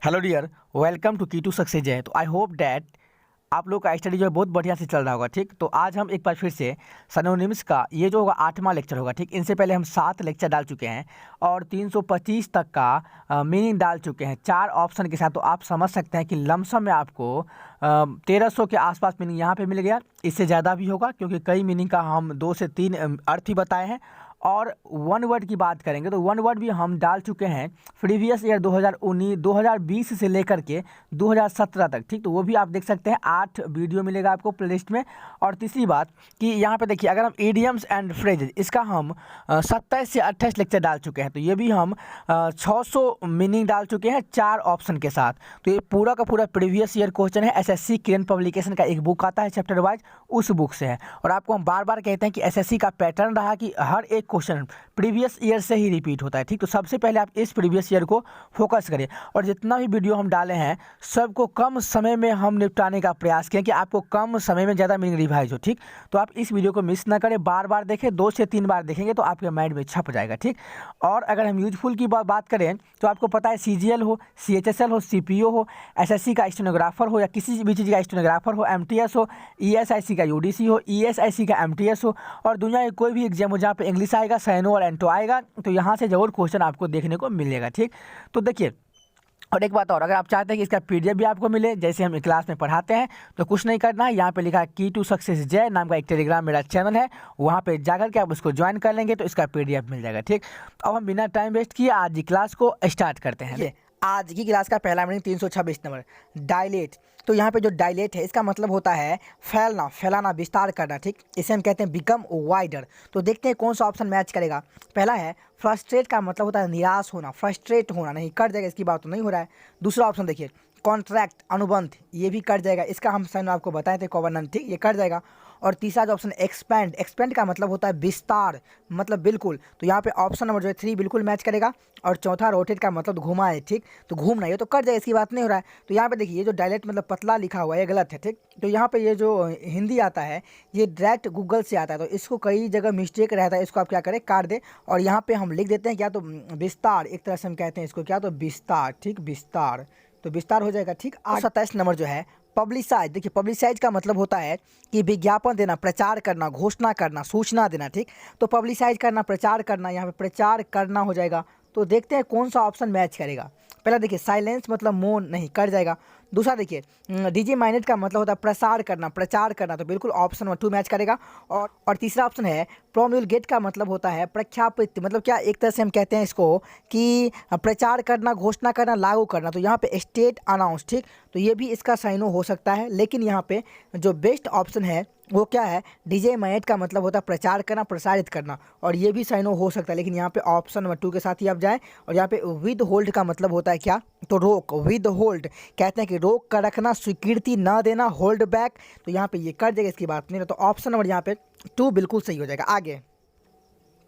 Hello dear, welcome to की to success जय। तो आई होप डैट आप लोग का स्टडी जो है बहुत बढ़िया से चल रहा होगा। ठीक, तो आज हम एक बार फिर से सिनोनिम्स का ये जो होगा 8वां लेक्चर होगा। ठीक, इनसे पहले हम 7 लेक्चर डाल चुके हैं और 325 तक का मीनिंग डाल चुके हैं 4 ऑप्शन के साथ। तो आप समझ सकते हैं कि लमसम में आपको 1300 के आसपास मीनिंग यहाँ पे मिल गया। इससे ज़्यादा भी होगा क्योंकि कई मीनिंग का हम 2 से 3 अर्थ ही बताए हैं। और वन वर्ड की बात करेंगे तो वन वर्ड भी हम डाल चुके हैं प्रीवियस ईयर 2020 से लेकर के 2017 तक। ठीक, तो वो भी आप देख सकते हैं। 8 वीडियो मिलेगा आपको प्लेलिस्ट में। और तीसरी बात कि यहाँ पे देखिए, अगर हम इडियम्स एंड फ्रेजेज इसका हम 27 से 28 लेक्चर डाल चुके हैं। तो ये भी हम 600 मीनिंग डाल चुके हैं 4 ऑप्शन के साथ। तो ये पूरा का पूरा प्रीवियस ईयर क्वेश्चन है। एसएससी किरण पब्लिकेशन का एक बुक आता है चैप्टर वाइज, उस बुक से है। और आपको हम बार बार कहते हैं कि एसएससी का पैटर्न रहा कि हर एक क्वेश्चन प्रीवियस ईयर से ही रिपीट होता है। ठीक, तो सबसे पहले आप इस प्रीवियस ईयर को फोकस करें। और जितना भी वीडियो हम डाले हैं सबको कम समय में हम निपटाने का प्रयास करें कि आपको कम समय में ज़्यादा मीनिंग रिवाइज हो। ठीक, तो आप इस वीडियो को मिस ना करें, बार बार देखें, 2 से 3 बार देखेंगे तो आपके माइंड में छप जाएगा। ठीक, और अगर हम यूजफुल की बात करें तो आपको पता है सीजीएल हो, सीएचएसएल हो, सीपीओ हो, एसएससी का स्टेनोग्राफर हो या किसी भी चीज़ का स्टेनोग्राफर हो, एमटीएस हो, ईएसआईसी का यूडीसी हो, ईएसआईसी का एमटीएस हो, और दुनिया में कोई भी एग्जाम हो जहाँ पे इंग्लिश आएगा, साइनो और एंटो आएगा, तो यहाँ से जरूर क्वेश्चन आपको देखने को मिलेगा। ठीक, तो देखिए, और एक बात और, अगर आप चाहते हैं कि इसका पीडीएफ भी आपको मिले जैसे हम क्लास में पढ़ाते हैं, तो कुछ नहीं करना है। यहाँ पे लिखा है की टू सक्सेस जय नाम का एक टेलीग्राम मेरा चैनल है, वहाँ पे जाकर के आप उसको ज्वाइन कर लेंगे तो इसका पीडीएफ मिल जाएगा। ठीक, अब हम बिना टाइम वेस्ट किए आज की क्लास को स्टार्ट करते हैं। आज की क्लास का पहला मीनिंग 326 नंबर, डायलेट। तो यहाँ पे जो डायलेट है इसका मतलब होता है फैलना, फैलाना, विस्तार करना। ठीक, इसे हम कहते हैं बिकम वाइडर। तो देखते हैं कौन सा ऑप्शन मैच करेगा। पहला है फ्रस्ट्रेट, का मतलब होता है निराश होना, फ्रस्ट्रेट होना, नहीं कट जाएगा, इसकी बात तो नहीं हो रहा है। दूसरा ऑप्शन देखिए कॉन्ट्रैक्ट, अनुबंध, ये भी कट जाएगा, इसका हम साइन आपको बताए थे कोवर्नेंट। ठीक, ये कट जाएगा। और तीसरा जो ऑप्शन एक्सपैंड, एक्सपैंड का मतलब होता है विस्तार, मतलब बिल्कुल, तो यहाँ पे ऑप्शन नंबर जो है 3 बिल्कुल मैच करेगा। और चौथा रोटेट का मतलब घुमाए। ठीक, तो घूमना, ये तो कट जाएगा, इसकी बात नहीं हो रहा है। तो यहाँ पे देखिए ये जो डायलेक्ट मतलब पतला लिखा हुआ है ये गलत है। ठीक, तो यहाँ पे ये जो हिंदी आता है ये डायरेक्ट गूगल से आता है, तो इसको कई जगह मिस्टेक रहता है, इसको आप क्या करें काट दें और यहाँ पे हम लिख देते हैं क्या, तो विस्तार, एक तरह से हम कहते हैं इसको क्या, तो विस्तार। ठीक, विस्तार, तो विस्तार हो जाएगा। ठीक, 27 नंबर जो है पब्लिसाइज। देखिए पब्लिसाइज का मतलब होता है कि विज्ञापन देना, प्रचार करना, घोषणा करना, सूचना देना। ठीक, तो पब्लिसाइज करना, प्रचार करना, यहाँ पे प्रचार करना हो जाएगा। तो देखते हैं कौन सा ऑप्शन मैच करेगा। पहला देखिए साइलेंस मतलब मौन, नहीं कट जाएगा। दूसरा देखिए डीजे माइनेट का मतलब होता है प्रसार करना, प्रचार करना, तो बिल्कुल ऑप्शन नंबर 2 मैच करेगा। और तीसरा ऑप्शन है प्रोम्युलगेट, का मतलब होता है प्रख्यापित, मतलब क्या, एक तरह से हम कहते हैं इसको कि प्रचार करना, घोषणा करना, लागू करना, तो यहाँ पे स्टेट अनाउंस। ठीक, तो ये भी इसका साइनो हो सकता है, लेकिन यहाँ पे जो बेस्ट ऑप्शन है वो क्या है, डीजे माइनेट का मतलब होता है प्रचार करना, प्रसारित करना, और ये भी साइनो हो सकता है, लेकिन यहाँ पे ऑप्शन नंबर 2 के साथ ही आप जाएं। और यहाँ पे विद होल्ड का मतलब होता है क्या, तो रोक, विद होल्ड कहते हैं कि रोक कर रखना, स्वीकृति ना देना, होल्ड बैक, तो यहाँ पे ये कर देगा, इसकी बात नहीं है। तो ऑप्शन नंबर यहाँ पे 2 बिल्कुल सही हो जाएगा। आगे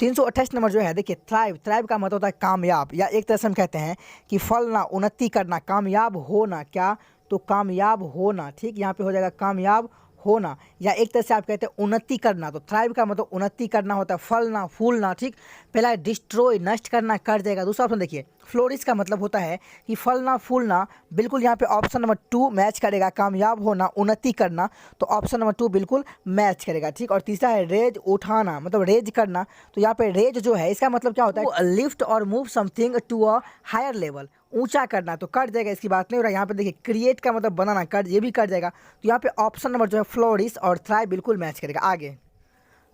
328 नंबर जो है देखिए थ्राइव, थ्राइव का मतलब होता है कामयाब, या एक तरह से हम कहते हैं कि फलना, उन्नति करना, कामयाब होना, क्या, तो कामयाब होना। ठीक, यहाँ पे हो जाएगा कामयाब होना, या एक तरह से आप कहते हैं उन्नति करना। तो थ्राइव का मतलब उन्नति करना होता है, फलना, फूलना। ठीक, पहला है डिस्ट्रॉय, नष्ट करना, कर जाएगा। दूसरा ऑप्शन देखिए फ्लोरिश, का मतलब होता है कि फलना, फूलना, बिल्कुल यहाँ पे ऑप्शन नंबर 2 मैच करेगा, कामयाब होना, उन्नति करना, तो ऑप्शन नंबर 2 बिल्कुल मैच करेगा। ठीक, और तीसरा है रेज, उठाना, मतलब रेज करना, तो यहाँ पे रेज जो है इसका मतलब क्या होता है, लिफ्ट और move something to a higher level, ऊंचा करना, तो कट जाएगा, इसकी बात नहीं हो रहा है। यहाँ पे देखिए क्रिएट का मतलब बनाना, कट, ये भी कट जाएगा। तो यहाँ पे ऑप्शन नंबर जो है फ्लोरिश और थ्राइव बिल्कुल मैच करेगा। आगे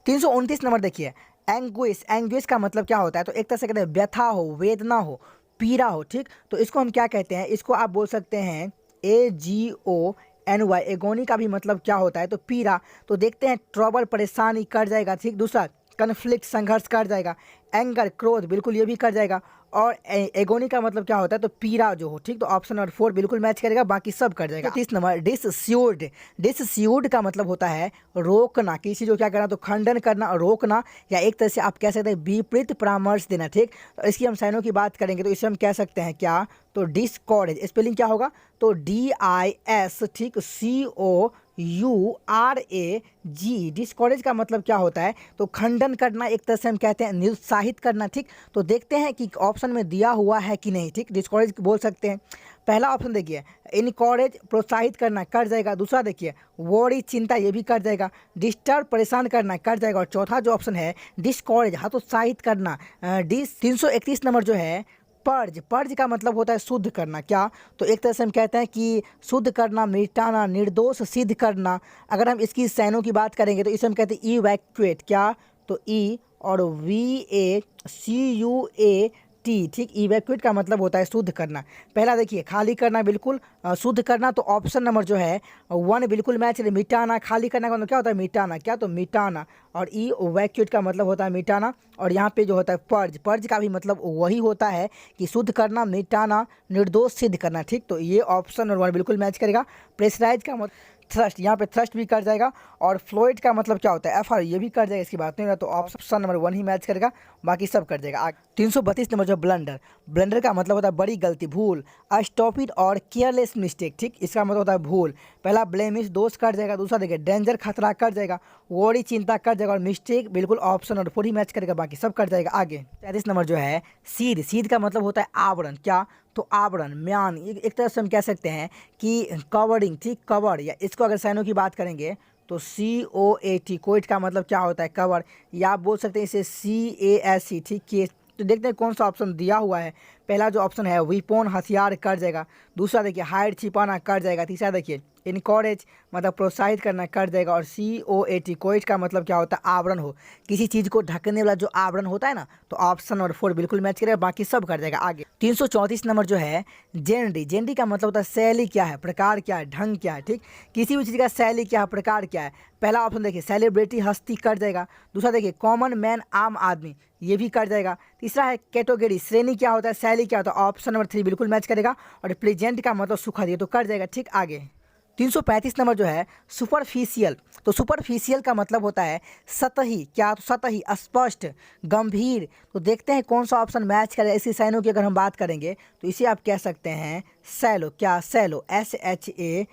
329 नंबर देखिए एंग्विश, एंग्विश का मतलब क्या होता है, तो एक तरह से कहते हैं व्यथा हो, वेदना हो, पीड़ा हो। ठीक, तो इसको हम क्या कहते हैं, इसको आप बोल सकते हैं AGONY, एगोनी का भी मतलब क्या होता है, तो पीड़ा। तो देखते हैं ट्रबल, परेशानी, कट जाएगा। ठीक, दूसरा कन्फ्लिक्ट, संघर्ष, कट जाएगा। एंगर, क्रोध, बिल्कुल ये भी कट जाएगा। और एगोनी का मतलब क्या होता है, तो पीड़ा जो हो। ठीक, तो ऑप्शन नंबर 4 बिल्कुल मैच करेगा, बाकी सब कट जाएगा। 30 नंबर डिसस्यूड, डिसस्यूड का मतलब होता है रोकना, किसी जो क्या करना, तो खंडन करना, रोकना, या एक तरह से आप कह सकते हैं विपरीत परामर्श देना। ठीक, तो इसकी हम साइनों की बात करेंगे तो इसे हम कह सकते हैं क्या, तो डिस्कॉरेज, स्पेलिंग क्या होगा, तो DIS, ठीक, COURAG, डिस्कॉरेज का मतलब क्या होता है, तो खंडन करना, एक तरह से हम कहते हैं निरुत्साहित करना। ठीक, तो देखते हैं कि ऑप्शन में दिया हुआ है कि नहीं। ठीक, डिस्कॉरेज बोल सकते हैं। पहला ऑप्शन देखिए इनकॉरेज प्रोत्साहित करना कर जाएगा, दूसरा देखिए वॉरी चिंता ये भी कर जाएगा, डिस्टर्ब परेशान करना कर जाएगा, और चौथा जो ऑप्शन है डिस्कॉरेज हतोत्साहित करना। 331 नंबर जो है पर्ज, पर्ज का मतलब होता है शुद्ध करना। क्या? तो एक तरह से हम कहते हैं कि शुद्ध करना, मिटाना, निर्दोष सिद्ध करना। अगर हम इसकी साइनों की बात करेंगे तो इसे हम कहते हैं इवैक्यूएट। क्या? तो ई और VACUAT, ठीक। इवैक्यूएट का मतलब होता है शुद्ध करना। पहला देखिए खाली करना, बिल्कुल शुद्ध करना, तो ऑप्शन नंबर जो है 1 बिल्कुल मैच है। मिटाना, खाली करना का मतलब क्या होता है? मिटाना। क्या? तो मिटाना। और इवैक्यूएट का मतलब होता है मिटाना। और यहाँ पे जो होता है पर्ज, पर्ज का भी मतलब वही होता है कि शुद्ध करना, मिटाना, निर्दोष सिद्ध करना, ठीक। तो ये ऑप्शन नंबर 1 बिल्कुल मैच करेगा। प्रेशराइज का मतलब थ्रस्ट, यहाँ पे थ्रस्ट भी कर जाएगा। और फ्लोइड का मतलब क्या होता है? FR, ये भी कर जाएगा, इसकी बात नहीं हो रहा, तो ऑप्शन नंबर 1 ही मैच करेगा, बाकी सब कर जाएगा। 332 नंबर जो ब्लंडर, ब्लंडर का मतलब होता है बड़ी गलती, भूल, स्टॉपिड और केयरलेस मिस्टेक, ठीक। इसका मतलब होता है भूल। पहला ब्लेमिश दोष कर जाएगा, दूसरा देखिए डेंजर खतरा कर जाएगा, वॉरी चिंता कर जाएगा, और मिस्टेक बिल्कुल ऑप्शन नंबर 4 ही मैच करेगा, बाकी सब कर जाएगा। आगे 33 नंबर जो है सीध, सीध का मतलब होता है आवरण। क्या? तो आवरण, म्यान, एक तरह से हम कह सकते हैं कि कवरिंग, ठीक, कवर। या इसको अगर साइनों की बात करेंगे तो COAT, कोइट का मतलब क्या होता है? कवर। या आप बोल सकते हैं इसे CASE, ठीक। केस। तो देखते हैं कौन सा ऑप्शन दिया हुआ है। पहला जो ऑप्शन है वीपन, हथियार कर जाएगा, दूसरा देखिए हाइड, छिपाना कर जाएगा, तीसरा देखिए इनकॉरेज मतलब प्रोत्साहित करना कर जाएगा, और COAT, कोइट का मतलब क्या होता है? आवरण हो, किसी चीज़ को ढकने वाला जो आवरण होता है ना, तो ऑप्शन नंबर 4 बिल्कुल मैच करेगा, बाकी सब कर जाएगा। आगे 334 नंबर जो है जेनडी, जेनडी का मतलब होता है शैली क्या है, प्रकार क्या है, ढंग क्या है, ठीक। किसी भी चीज़ का शैली क्या है, प्रकार क्या है। पहला ऑप्शन देखिए सेलिब्रिटी, हस्ती कर जाएगा, दूसरा देखिए कॉमन मैन, आम आदमी, ये भी कर जाएगा, तीसरा है कैटेगरी, श्रेणी क्या होता है, शैली क्या होता है, ऑप्शन नंबर 3 बिल्कुल मैच करेगा, और प्लेजेंट का मतलब सुखद, ये तो कर जाएगा, ठीक। आगे 335 नंबर जो है सुपरफिशियल, तो सुपरफिशियल का मतलब होता है सतही। क्या? तो सतही, स्पष्ट, गंभीर। तो देखते हैं कौन सा ऑप्शन मैच करेगा। इसी साइनों की अगर हम बात करेंगे तो इसे आप कह सकते हैं सैलो। क्या? सैलो, SHALLOW,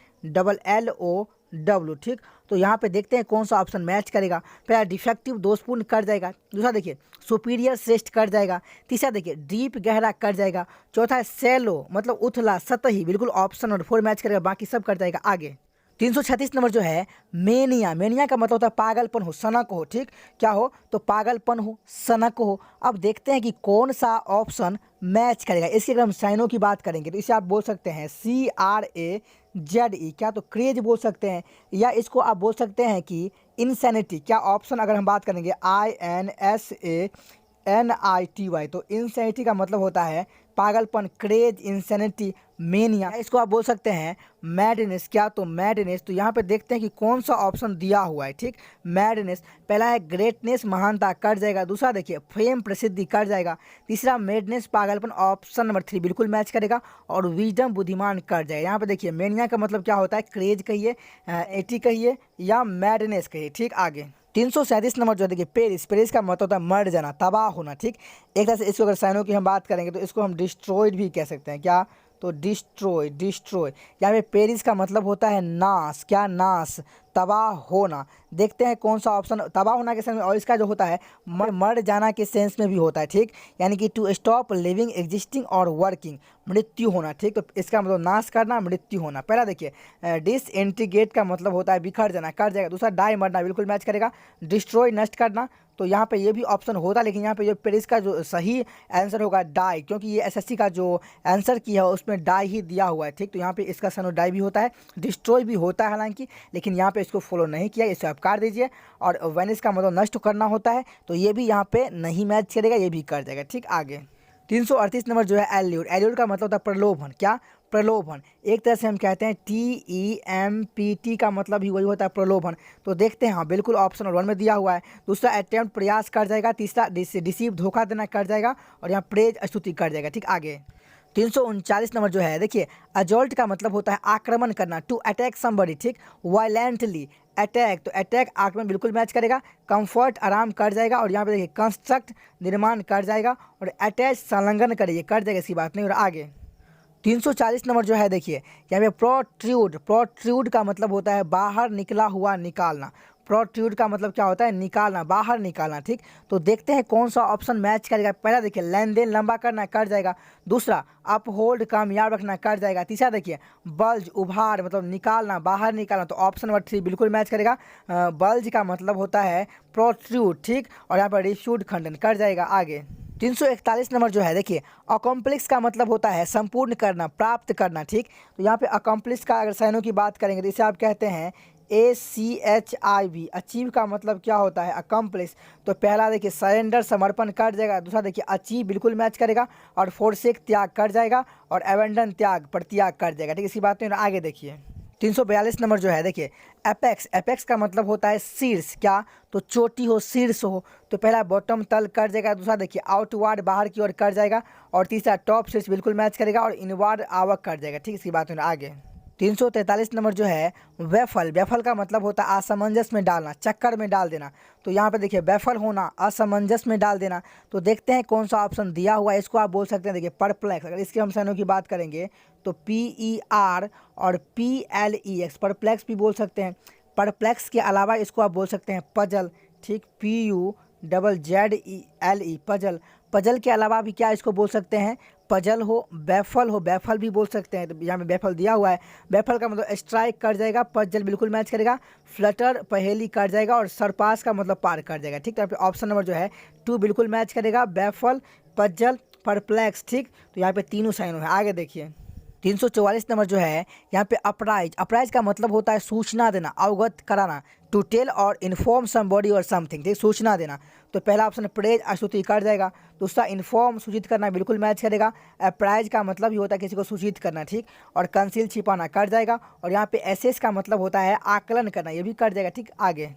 ठीक। तो यहाँ पे देखते हैं कौन सा ऑप्शन मैच करेगा। पहला डिफेक्टिव, दोषपूर्ण कर जाएगा, दूसरा देखिए सुपीरियर, श्रेष्ठ कर जाएगा, तीसरा देखिए डीप, गहरा कर जाएगा, चौथा है सैलो मतलब उथला, सतही, बिल्कुल ऑप्शन नंबर 4 मैच करेगा, बाकी सब कर जाएगा। आगे 336 नंबर जो है मेनिया, मेनिया का मतलब होता है पागलपन हो, सनक हो, ठीक। क्या हो? तो पागलपन हो, सनक हो। अब देखते हैं कि कौन सा ऑप्शन मैच करेगा। इसकी अगर हम साइनों की बात करेंगे तो इसे आप बोल सकते हैं CRAZE। क्या? तो क्रेज बोल सकते हैं, या इसको आप बोल सकते हैं कि इंसैनिटी। क्या? ऑप्शन अगर हम बात करेंगे INSANITY, तो इंसैनिटी का मतलब होता है पागलपन, क्रेज, इंसैनिटी, मेनिया। इसको आप बोल सकते हैं मैडनेस। क्या? तो मैडनेस। तो यहाँ पे देखते हैं कि कौन सा ऑप्शन दिया हुआ है, ठीक। मैडनेस, पहला है ग्रेटनेस, महानता कर जाएगा, दूसरा देखिए फेम, प्रसिद्धि कर जाएगा, तीसरा मैडनेस, पागलपन, ऑप्शन नंबर 3 बिल्कुल मैच करेगा, और विजडम, बुद्धिमान कर जाएगा। यहाँ पे देखिए मेनिया का मतलब क्या होता है? क्रेज कहिए, एटी कहिए, या मैडनेस कहिए, ठीक। आगे 337 नंबर जो है देखिए पेरिस, पेरिस का मतलब होता है मर जाना, तबाह होना, ठीक। एक तरह से इसको अगर साइनों की हम बात करेंगे तो इसको हम डिस्ट्रॉयड भी कह सकते हैं। क्या? तो डिस्ट्रॉय, डिस्ट्रॉय। यहाँ पे पेरिस का मतलब होता है नाश। क्या? नाश, तबाह होना। देखते हैं कौन सा ऑप्शन तबाह होना के सेंस में, और इसका जो होता है मर जाना के सेंस में भी होता है, ठीक। यानी कि टू स्टॉप लिविंग, एग्जिस्टिंग और वर्किंग, मृत्यु होना, ठीक। तो इसका मतलब नाश करना, मृत्यु होना। पहला देखिए डिसइंटीग्रेट का मतलब होता है बिखर जाना, कर जाएगा, दूसरा डाई, मरना, बिल्कुल मैच करेगा, डिस्ट्रॉय, नष्ट करना। तो यहाँ पे ये भी ऑप्शन होता, लेकिन यहाँ पे जो पेरिस का जो सही आंसर होगा डाई, क्योंकि ये SSC का जो आंसर किया है उसमें डाई ही दिया हुआ है, ठीक। तो यहाँ पे इसका सनो डाई भी होता है, डिस्ट्रॉय भी होता है हालांकि, लेकिन यहाँ पे इसको फॉलो नहीं किया, इसे आप काट दीजिए। और वेनिस का मतलब नष्ट करना होता है, तो ये भी यहाँ पे नहीं मैच करेगा, ये भी कर जाएगा, ठीक। आगे 338 नंबर जो है एल्यूड, एल्यूड का मतलब होता है प्रलोभन। क्या? प्रलोभन। एक तरह से हम कहते हैं TEMPT का मतलब ही वही होता है, प्रलोभन। तो देखते हैं, हाँ बिल्कुल ऑप्शन 1 में दिया हुआ है। दूसरा अटेम्प्ट, प्रयास कर जाएगा, तीसरा डिसीव, धोखा देना कर जाएगा, और यहाँ प्रेज, स्तुति कर जाएगा, ठीक। आगे 339 नंबर जो है देखिए अजॉल्ट का मतलब होता है आक्रमण करना, टू अटैक समबडी, ठीक। वायलेंटली, अटैक, तो अटैक, आक्रमण, बिल्कुल मैच करेगा। कंफर्ट, आराम कर जाएगा, और यहाँ पे देखिए कंस्ट्रक्ट, निर्माण कर जाएगा, और अटैच, संलग्न करिए, कर जाएगा, इसकी बात नहीं। और आगे 340 नंबर जो है देखिए यहाँ पे प्रोट्रूड, प्रोट्रूड का मतलब होता है बाहर निकला हुआ, निकालना। प्रोट्रूड का मतलब क्या होता है, निकालना, बाहर निकालना, ठीक। तो देखते हैं कौन सा ऑप्शन मैच करेगा। पहला देखिए लेन देन लंबा करना, कट जाएगा। दूसरा अपहोल्ड कामयाब रखना, कट जाएगा। तीसरा देखिए बल्ज उभार मतलब निकालना, बाहर निकालना, तो ऑप्शन नंबर 3 बिल्कुल मैच करेगा। बल्ज का मतलब होता है प्रोट्रूड, ठीक। और यहाँ पर रिफ्यूड खंडन, कट जाएगा। आगे 341 नंबर जो है देखिए अकम्प्लिश का मतलब होता है संपूर्ण करना, प्राप्त करना, ठीक। तो यहाँ पे अकम्प्लिश का अगर साइनों की बात करेंगे तो इसे आप कहते हैं ACHIV। अचीव का मतलब क्या होता है, अकम्प्लिश। तो पहला देखिए सरेंडर समर्पण, कट जाएगा। दूसरा देखिए अचीव बिल्कुल मैच करेगा। और फोरसेक त्याग, कट जाएगा। और एवेंडन त्याग, परित्याग, कट जाएगा, ठीक। इसकी बात नहीं। आगे देखिए 342 नंबर जो है देखिए एपेक्स। एपेक्स का मतलब होता है शीर्ष, क्या, तो चोटी हो, शीर्ष हो। तो पहला बॉटम तल, कट जाएगा। दूसरा देखिए आउटवार्ड, बाहर की ओर, कट जाएगा। और तीसरा टॉप शीर्ष बिल्कुल मैच करेगा। और इनवार्ड, आवक, कट जाएगा, ठीक। इसकी बात होना। आगे 343 नंबर जो है बैफल। बैफल का मतलब होता है असमंजस में डालना, चक्कर में डाल देना। तो यहाँ पे देखिए बैफल होना, असमंजस में डाल देना। तो देखते हैं कौन सा ऑप्शन दिया हुआ है। इसको आप बोल सकते हैं देखिए परप्लेक्स। अगर इसके हम साइनों की बात करेंगे तो PER और PLEX, परप्लेक्स भी बोल सकते हैं। परप्लेक्स के अलावा इसको आप बोल सकते हैं पजल, ठीक। PUZZELE, puzzle. पजल के अलावा भी क्या इसको बोल सकते हैं, पजल हो, बैफल हो, बैफल भी बोल सकते हैं। तो यहाँ में बैफल दिया हुआ है। बैफल का मतलब स्ट्राइक, कट जाएगा। पजल बिल्कुल मैच करेगा। फ्लटर, पहेली, कट जाएगा। और सरपास का मतलब पार, कट जाएगा, ठीक। तो यहाँ पे ऑप्शन नंबर जो है 2 बिल्कुल मैच करेगा। बैफल, पजल, परप्लेक्स, ठीक। तो यहाँ पे तीनों साइन है। आगे देखिए 344 नंबर जो है यहाँ पे अपराइज। अपराइज का मतलब होता है सूचना देना, अवगत कराना, टू टेल और इन्फॉर्म समबॉडी और समथिंग, ठीक। सूचना देना। तो पहला ऑप्शन प्रेज, स्तुति, कट जाएगा। दूसरा इन्फॉर्म, सूचित करना, बिल्कुल मैच करेगा। अपराइज का मतलब ही होता है किसी को सूचित करना, ठीक। और कंसील, छिपाना, कट जाएगा। और यहाँ पे एसेस का मतलब होता है आकलन करना, ये भी कट जाएगा, ठीक। आगे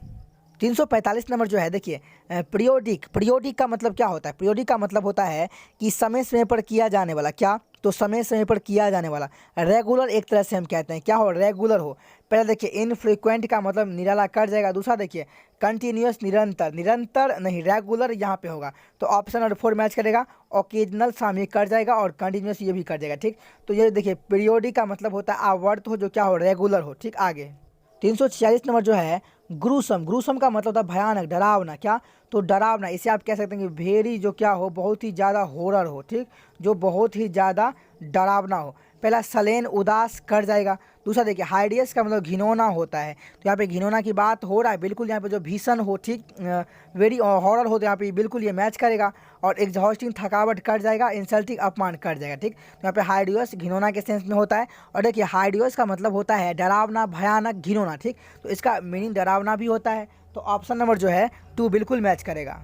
345 नंबर जो है देखिए पीरियोडिक। पीरियोडिक का मतलब क्या होता है, पीरियोडिक का मतलब होता है कि समय समय पर किया जाने वाला, क्या, तो समय समय पर किया जाने वाला। रेगुलर एक तरह से हम कहते हैं, क्या हो, रेगुलर हो। पहले देखिए इनफ्रीक्वेंट का मतलब निराला, कट जाएगा। दूसरा देखिए कंटिन्यूस, निरंतर, निरंतर नहीं, रेगुलर यहाँ पे होगा। तो ऑप्शन नंबर 4 मैच करेगा। ओकेजनल, सामयिक, कट जाएगा। और कंटिन्यूस ये भी कट जाएगा, ठीक। तो ये देखिए पीरियोडिक का मतलब होता है आवर्त हो, जो क्या हो, रेगुलर हो, ठीक। आगे 346 नंबर जो है ग्रूसम। ग्रूसम का मतलब होता है भयानक, डरावना, क्या, तो डरावना। इसे आप कह सकते हैं कि भेरी, जो क्या हो, बहुत ही ज़्यादा हॉरर हो, ठीक, जो बहुत ही ज़्यादा डरावना हो। पहला सलेन, उदास, कट जाएगा। दूसरा देखिए हाइडियस का मतलब घिनौना होता है। तो यहाँ पे घिनौना की बात हो रहा है, बिल्कुल यहाँ पे जो भीषण हो, ठीक, वेरी हॉरर हो, तो यहाँ पे बिल्कुल ये मैच करेगा। और एग्जॉस्टिंग, थकावट, कट जाएगा। इंसल्टिंग, अपमान, कट जाएगा, ठीक। तो यहाँ पे हाइडियस घिनौना के सेंस में होता है। और देखिए हाइडियस का मतलब होता है डरावना, भयानक, घिनौना, ठीक। तो इसका मीनिंग डरावना भी होता है। तो ऑप्शन नंबर जो है 2 बिल्कुल मैच करेगा।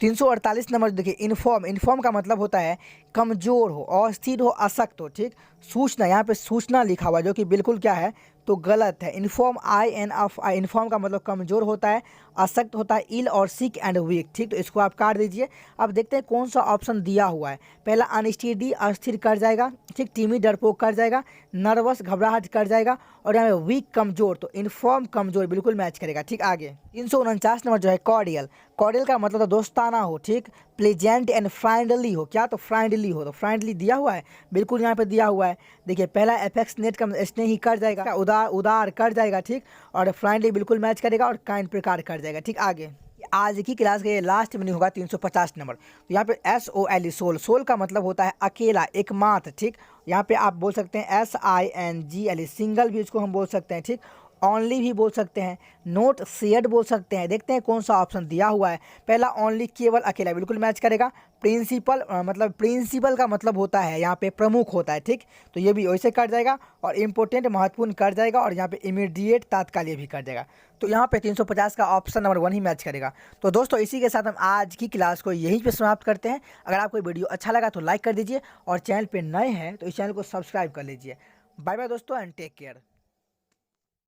348 नंबर देखिए इन्फॉर्म। इन्फॉर्म का मतलब होता है कमज़ोर हो, अस्थिर हो, अशक्त हो, ठीक। सूचना, यहाँ पे सूचना लिखा हुआ जो कि बिल्कुल क्या है, तो गलत है। इन्फॉर्म, INFI, इन्फॉर्म का मतलब कमज़ोर होता है, अशक्त होता है, इल और सिक एंड वीक, ठीक। तो इसको आप काट दीजिए। अब देखते हैं कौन सा ऑप्शन दिया हुआ है। पहला अनस्टेडी, अस्थिर, कर जाएगा, ठीक। टीमी, डरपोक, कर जाएगा। नर्वस, घबराहट, कर जाएगा। और यहाँ पे वीक, कमज़ोर, तो इन्फॉर्म, कमज़ोर, बिल्कुल मैच करेगा, ठीक। आगे 349 नंबर जो है कॉर्डियल। कॉर्डियल का मतलब दोस्ताना हो, ठीक। प्लेजेंट एंड फ्रेंडली हो, क्या, तो फ्रेंडली हो। तो फ्रेंडली दिया हुआ है, बिल्कुल यहाँ पे दिया हुआ है। देखिए पहला एफेक्शनेट का स्नेही, कर जाएगा। उदार, उदार, कर जाएगा, ठीक। और फ्रेंडली बिल्कुल मैच करेगा। और काइंड, प्रकार, कर जाएगा, ठीक। आगे आज की क्लास का ये लास्ट मीनिंग होगा 350 नंबर। तो यहाँ पे SOLE, सोल। सोल का मतलब होता है अकेला, एकमात्र, ठीक। यहाँ पे आप बोल सकते हैं SINGLE, सिंगल भी इसको हम बोल सकते हैं, ठीक। ओनली भी बोल सकते हैं। नोट शेयर्ड बोल सकते हैं। देखते हैं कौन सा ऑप्शन दिया हुआ है। पहला ओनली, केवल, अकेला, बिल्कुल मैच करेगा। प्रिंसिपल मतलब प्रिंसिपल का मतलब होता है यहाँ पे प्रमुख होता है, ठीक। तो ये भी वैसे कट जाएगा। और इम्पोर्टेंट, महत्वपूर्ण, कट जाएगा। और यहाँ पे इमीडिएट, तात्काल, ये भी कट जाएगा। तो यहाँ पे 350 का ऑप्शन नंबर 1 ही मैच करेगा। तो दोस्तों इसी के साथ हम आज की क्लास को यहीं पे समाप्त करते हैं। अगर आपको वीडियो अच्छा लगा तो लाइक कर दीजिए। और चैनल पे नए हैं तो इस चैनल को सब्सक्राइब कर लीजिए। बाय बाय दोस्तों एंड टेक केयर।